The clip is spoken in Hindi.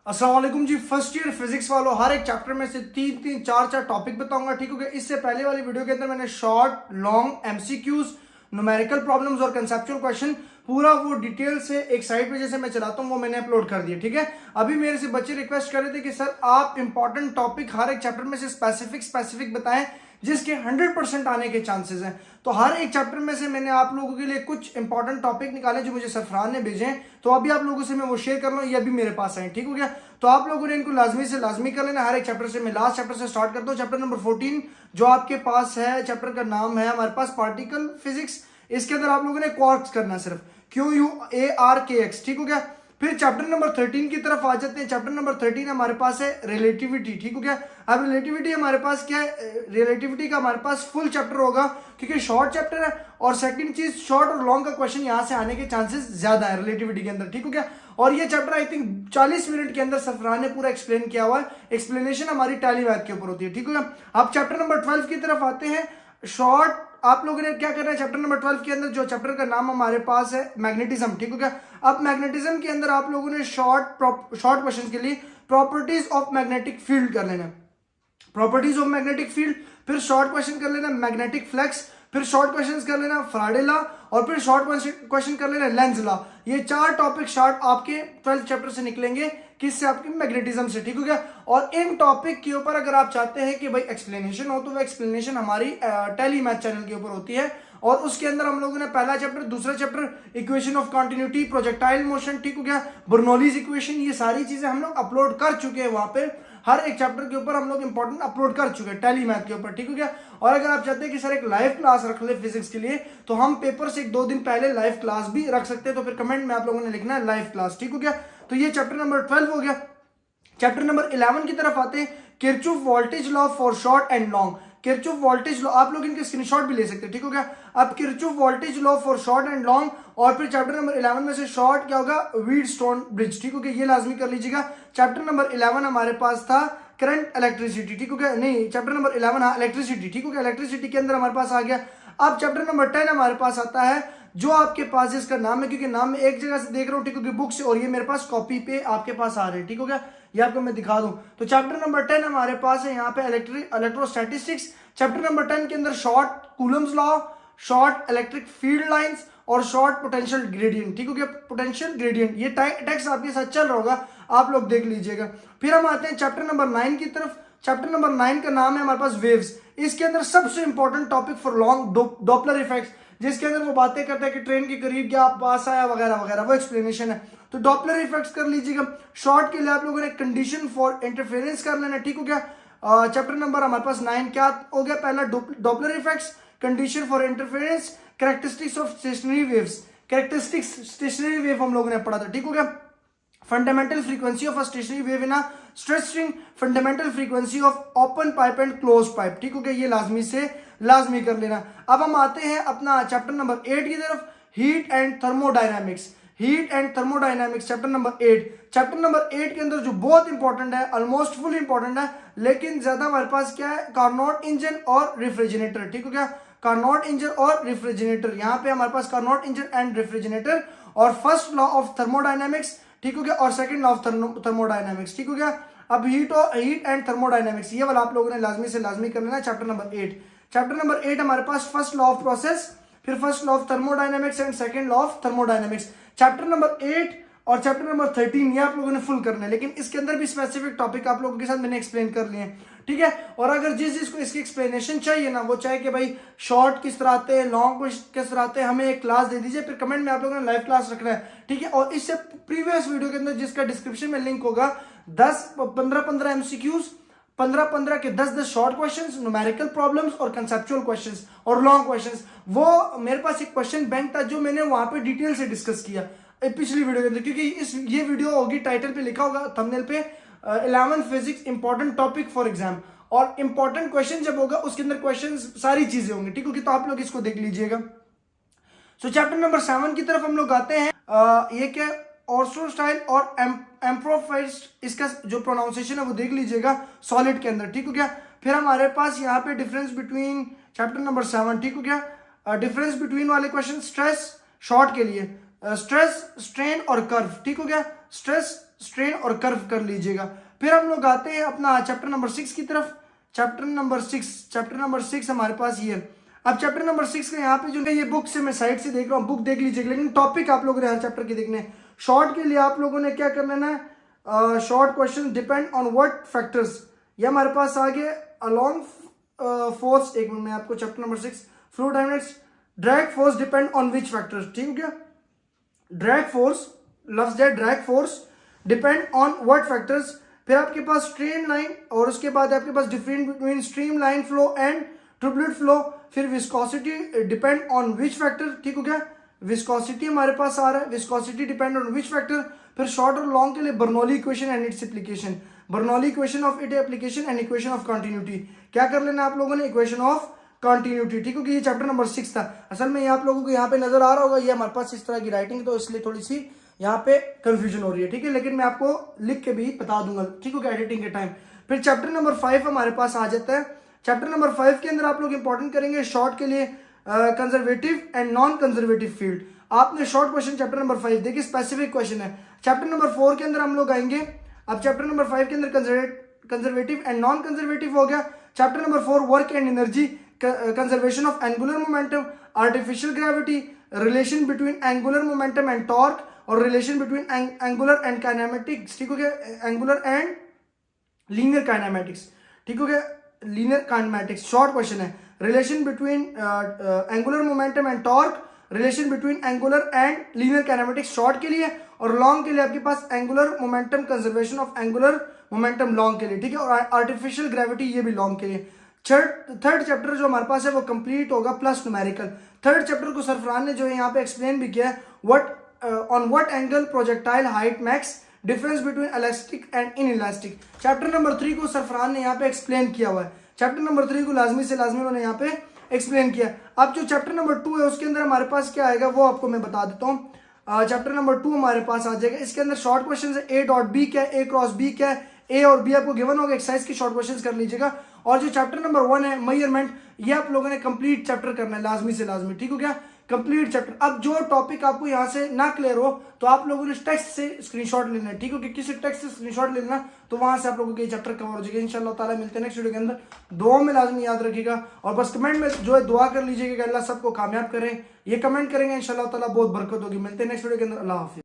अस्सलाम वालेकुम जी। फर्स्ट ईयर फिजिक्स वालों, हर एक चैप्टर में से तीन तीन चार चार टॉपिक बताऊंगा, ठीक हो गया। इससे पहले वाली वीडियो के अंदर मैंने short, long, MCQs, numerical problems और कंसेप्चुअल क्वेश्चन पूरा वो डिटेल से एक साइट पे जैसे मैं चलाता हूँ वो मैंने अपलोड कर दिया, ठीक है। अभी मेरे से बच्चे रिक्वेस्ट कर रहे थे कि सर आप इंपॉर्टेंट टॉपिक हर एक चैप्टर में से स्पेसिफिक बताएं जिसके 100% आने के चांसेस हैं। तो हर एक चैप्टर में से मैंने आप लोगों के लिए कुछ इंपॉर्टेंट टॉपिक निकाले जो मुझे सरफरान ने भेजे हैं, तो अभी आप लोगों से मैं वो शेयर कर रहा हूँ, ये अभी मेरे पास है, ठीक हो गया। तो आप लोगों ने इनको लाजमी से लाजमी कर लेना। हर एक चैप्टर से मैं लास्ट चैप्टर से स्टार्ट करता हूँ। चैप्टर नंबर 14 जो आपके पास है, चैप्टर का नाम है हमारे पास पार्टिकल फिजिक्स। इसके अंदर आप लोगों ने क्वार्क्स करना, सिर्फ QUARKX, ठीक हो गया। फिर चैप्टर नंबर 13 की तरफ आ जाते हैं। चैप्टर नंबर 13 हमारे पास है रिलेटिविटी, ठीक हो गया। अब रिलेटिविटी हमारे पास क्या है, रिलेटिविटी का हमारे पास फुल चैप्टर होगा क्योंकि शॉर्ट चैप्टर है। और सेकंड चीज, शॉर्ट और लॉन्ग का क्वेश्चन यहां से आने के चांसेस ज्यादा है रिलेटिविटी के अंदर, ठीक हो गया। और ये चैप्टर आई थिंक 40 मिनट के अंदर सरफरान ने पूरा एक्सप्लेन किया हुआ है। एक्सप्लेनेशन हमारी टैली मैथ के ऊपर होती है, ठीक हो गया। अब चैप्टर नंबर 12 की तरफ आते हैं। शॉर्ट आप लोगों ने क्या करना है, चैप्टर नंबर 12 के अंदर जो चैप्टर का नाम हमारे पास है मैग्नेटिज्म, ठीक हो गया। अब मैग्नेटिज्म के अंदर आप लोगों ने शॉर्ट क्वेश्चन के लिए प्रॉपर्टीज ऑफ मैग्नेटिक फील्ड कर लेना, प्रॉपर्टीज ऑफ मैग्नेटिक फील्ड। फिर शॉर्ट क्वेश्चन कर लेना मैग्नेटिक फ्लक्स, फिर शॉर्ट क्वेश्चन कर लेना फैराडे लॉ, और फिर शॉर्ट क्वेश्चन कर लेना लेंज लॉ। ये चार टॉपिक शॉर्ट आपके 12th चैप्टर से निकलेंगे, किससे, आपके मैग्नेटिज्म से, ठीक हो गया। और इन टॉपिक के ऊपर अगर आप चाहते हैं कि भाई एक्सप्लेनेशन हो तो वो एक्सप्लेनेशन हमारी टेली मैथ चैनल के ऊपर होती है। और उसके अंदर हम लोगों ने पहला चैप्टर, दूसरा chapter equation of continuity, projectile motion, ठीक हो गया, बर्नौलीज इक्वेशन, ये सारी चीजें हम लोग अपलोड कर चुके हैं वहां पे। हर एक चैप्टर के ऊपर हम लोग इंपॉर्टेंट अपलोड कर चुके हैं टेली मैथ के ऊपर, ठीक हो गया। और अगर आप चाहते हैं कि सर एक लाइव क्लास रख ले फिजिक्स के लिए, तो हम पेपर से 1-2 दिन पहले लाइव क्लास भी रख सकते हैं। तो फिर कमेंट में आप लोगों ने लिखना है लाइव क्लास, ठीक हो गया। तो ये चैप्टर नंबर 12 हो गया। चैप्टर नंबर 11 की तरफ आते हैं। Kirchhoff voltage law for short and long. Kirchhoff voltage law आप लोग इनके स्क्रीनशॉट भी ले सकते हैं, ठीक हो गया। अब Kirchhoff voltage law for short and long, और फिर चैप्टर नंबर 11 में से शॉर्ट क्या होगा, व्हीटस्टोन ब्रिज, ठीक हो गया। ये लाजमी कर लीजिएगा। चैप्टर नंबर 11 हमारे पास था करंट इलेक्ट्रिसिटी, ठीक हो गया। नहीं, चैप्टर नंबर 11 हाँ इलेक्ट्रिसिटी, ठीक हो गया। इलेक्ट्रिसिटी के अंदर हमारे पास आ गया। अब चैप्टर नंबर 10 हमारे पास आता है, जो आपके पास इसका नाम है, क्योंकि नाम में एक जगह से देख रहा हूँ, ठीक हो गया, बुक से, और ये मेरे पास कॉपी पे आपके पास आ रहे हैं, ठीक हो गया। ये आपको मैं दिखा दूं तो चैप्टर नंबर 10 हमारे पास है यहाँ पे इलेक्ट्रोस्टैटिस्टिक्स। चैप्टर नंबर 10 के अंदर short Coulomb's law, short electric field lines और शॉर्ट पोटेंशियल ग्रेडियंट, ठीक हो गया। पोटेंशियल ग्रेडियंट ये टेक्स्ट आपके साथ चल रहा होगा, आप लोग देख लीजिएगा। फिर हम आते हैं चैप्टर नंबर 9 की तरफ। चैप्टर नंबर 9 का नाम है हमारे पास वेव्स। इसके अंदर सबसे important topic for long Doppler effects, जिसके अंदर वो बातें करता है कि ट्रेन के करीब क्या पास आया वगैरह वगैरह, वो एक्सप्लेनेशन है। तो डॉपलर इफेक्ट्स कर लीजिएगा। शॉर्ट के लिए आप लोगों ने कंडीशन फॉर इंटरफेरेंस कर लेना, ठीक हो गया। चैप्टर नंबर हमारे पास 9 क्या हो गया, पहला Doppler effects, condition for interference, characteristics of stationery waves. Characteristics stationary wave हम लोगों ने पढ़ा था, ठीक हो गया। Fundamental frequency of a stationary wave in a stretch string, fundamental frequency of open pipe and close pipe, ठीक हो गया। ये लाजमी कर लेना। अब हम आते हैं अपना चैप्टर नंबर 8 की तरफ, heat and thermodynamics. Heat and thermodynamics chapter number 8। Chapter number 8 के अंदर जो बहुत इंपॉर्टेंट है, ऑलमोस्ट फुल इंपॉर्टेंट है, लेकिन ज्यादा हमारे पास क्या है, कार्नोट इंजन और रेफ्रिजरेटर, ठीक हो गया। कार्नोट इंजन और रेफ्रिजरेटर, यहाँ पे हमारे पास कार्नोट इंजन एंड रेफ्रिजरेटर, और फर्स्ट लॉ ऑफ थर्मोडायनामिक्स, ठीक हो गया, और सेकंड लॉ ऑफ थर्मोडायनामिक्स, ठीक हो गया। अब हीट एंड थर्मोडायनामिक्स ये वाला आप लोगों ने लाजमी से लाजमी कर लेना, चैप्टर नंबर 8। चैप्टर नंबर 8 हमारे पास फर्स्ट लॉ ऑफ प्रोसेस, फिर first law of thermodynamics and second law of thermodynamics. Chapter number 8 और चैप्टर नंबर 13 ये आप लोगों ने फुल करना है, लेकिन इसके अंदर भी स्पेसिफिक टॉपिक आप लोगों के साथ मैंने एक्सप्लेन कर लिए हैं, ठीक है। और अगर जिसको इसकी एक्सप्लेनेशन चाहिए ना, वो चाहे कि भाई शॉर्ट किस तरह आते हैं, लॉन्ग किस तरह आते हैं, हमें एक क्लास दे दीजिए, फिर कमेंट में आप लोगों ने लाइव क्लास रखना है, ठीक है। और इससे प्रीवियस वीडियो के अंदर जिसका डिस्क्रिप्शन में लिंक होगा, 15 एमसीक्यूज, 15 के 10 शॉर्ट क्वेश्चंस, न्यूमेरिकल प्रॉब्लम्स और कंसेप्चुअल क्वेश्चंस और लॉन्ग क्वेश्चंस। वो मेरे पास एक क्वेश्चन बैंक था जो मैंने वहां पे डिटेल से डिस्कस किया पिछली वीडियो के अंदर, क्योंकि ये वीडियो होगी, टाइटल पे लिखा होगा थंबनेल पे 11 physics important topic for exam, और इंपॉर्टेंट क्वेश्चन जब होगा उसके अंदर क्वेश्चन सारी चीजें होंगी, ठीक होगी। तो आप लोग इसको देख लीजिएगा। सो चैप्टर नंबर 7 की तरफ हम लोग आते हैं। ये क्या, ऑर्थोस्टाइल और एम्प्रोफाइस्ट, इसका जो प्रोनाउंसिएशन है वो देख लीजिएगा सॉलिड के अंदर, ठीक हो गया। फिर हमारे पास यहाँ पे डिफरेंस बिटवीन, चैप्टर नंबर 7, ठीक हो गया। डिफरेंस बिटवीन वाले क्वेश्चन, स्ट्रेस शॉर्ट के लिए, स्ट्रेस, स्ट्रेन और कर्व, ठीक हो गया। स्ट्रेस, स्ट्रेन और कर्व कर लीजिएगा। फिर हम लोग आते हैं अपना चैप्टर नंबर 6 की तरफ। चैप्टर नंबर 6 हमारे पास ये है। अब चैप्टर नंबर 6 का यहाँ पे जो है ये बुक से मैं साइड से देख रहा हूँ, बुक देख लीजिएगा, लेकिन टॉपिक आप लोगों ने हर चैप्टर के देखने हैं। शॉर्ट के लिए आप लोगों ने क्या कर लेना है, short question depend on what factors, ये हमारे पास आ गए अलोंग फोर्स। एक मिनट में आपको chapter number 6 fluid dynamics, drag force depend on which factors, ठीक है क्या, ड्रैग फोर्स, लफ्ज है drag force depend on what factors. फिर आपके पास स्ट्रीम लाइन, और उसके बाद आपके पास difference between stream line flow and turbulent flow. फिर viscosity depend on which factor, ठीक हो गया, विस्कोसिटी हमारे पास आ रहा है, viscosity depend on which factor. फिर शॉर्ट और लॉन्ग के लिए Bernoulli equation and its application, Bernoulli equation of it application and equation of continuity. क्या कर लेना आप लोगों ने, इक्वेशन ऑफ कंटिन्यूटी, ठीक हो गया। ये चैप्टर नंबर 6 था। असल में ये आप लोगों को यहाँ पे नजर आ रहा होगा, ये हमारे पास इस तरह की राइटिंग, तो इसलिए थोड़ी सी यहाँ पे कंफ्यूजन हो रही है, ठीक है, लेकिन मैं आपको लिख के भी बता दूंगा, ठीक है, एडिटिंग के टाइम। फिर चैप्टर नंबर 5 हमारे पास आ जाता है। चैप्टर नंबर 5 के अंदर आप लोग इंपॉर्टेंट करेंगे शॉर्ट के लिए conservative and non conservative field. आपने शॉर्ट क्वेश्चन चैप्टर नंबर 5 देखिए, स्पेसिफिक क्वेश्चन है। चैप्टर नंबर 4 के अंदर हम लोग आएंगे। अब चैप्टर नंबर 5 के अंदर कंजर्वेटिव एंड नॉन कंजर्वेटिव हो गया। Chapter number 4 work and energy, conservation of angular momentum, artificial gravity, relation between angular momentum and torque, और relation between angular and kinematics, ठीक हो गया, एंगुलर एंड लीनियर काइनेमेटिक्स, ठीक हो गया, लीनियर काइनेमेटिक्स शॉर्ट क्वेश्चन है। Relation between angular momentum and torque, relation between angular and linear kinematics short के लिए, और लॉन्ग के लिए आपके पास angular momentum, conservation of angular momentum long के लिए, ठीक है, और आर्टिफिशियल ग्रेविटी ये भी लॉन्ग के लिए। थर्ड चैप्टर जो हमारे पास है वो कंप्लीट होगा प्लस न्यूमेरिकल। थर्ड चैप्टर को सरफरान ने जो है यहाँ पे एक्सप्लेन भी किया है, on what angle projectile height max, difference between elastic and in elastic. Chapter number 3 को सरफरान ने यहाँ पे एक्सप्लेन किया हुआ है। चैप्टर नंबर 3 को लाजमी से लाजमी उन्होंने यहाँ पे एक्सप्लेन किया। अब जो चैप्टर नंबर 2 है उसके अंदर हमारे पास क्या आएगा वो आपको मैं बता देता हूँ। चैप्टर नंबर 2 हमारे पास आ जाएगा। इसके अंदर शॉर्ट क्वेश्चन है, ए डॉट बी क्या है, ए क्रॉस बी क्या है, ए और बी आपको गिवन होगा, एक्सरसाइज की शॉर्ट क्वेश्चंस कर लीजिएगा। और जो चैप्टर नंबर 1 है मेजरमेंट, ये आप लोगों ने कंप्लीट चैप्टर करना है लाजमी से लाजमी, ठीक हो गया, कंप्लीट चैप्टर। अब जो टॉपिक आपको यहाँ से ना क्लियर हो तो आप लोगों ने टेक्स्ट से स्क्रीनशॉट लेना है, ठीक हो, किसी टेक्स्ट से स्क्रीनशॉट लेना, तो वहां से आप लोगों के चैप्टर कवर हो जाएगा इंशाल्लाह ताला। मिलते हैं नेक्स्ट वीडियो के अंदर। दुआ में लाजमी याद रखिएगा, और बस कमेंट में जो है दुआ कर लीजिएगा कि अल्लाह सबको कामयाब करें। ये कमेंट करेंगे इंशाल्लाह ताला बहुत बरकत होगी। मिलते हैं नेक्स्ट वीडियो के अंदर। अल्लाह हाफिज़।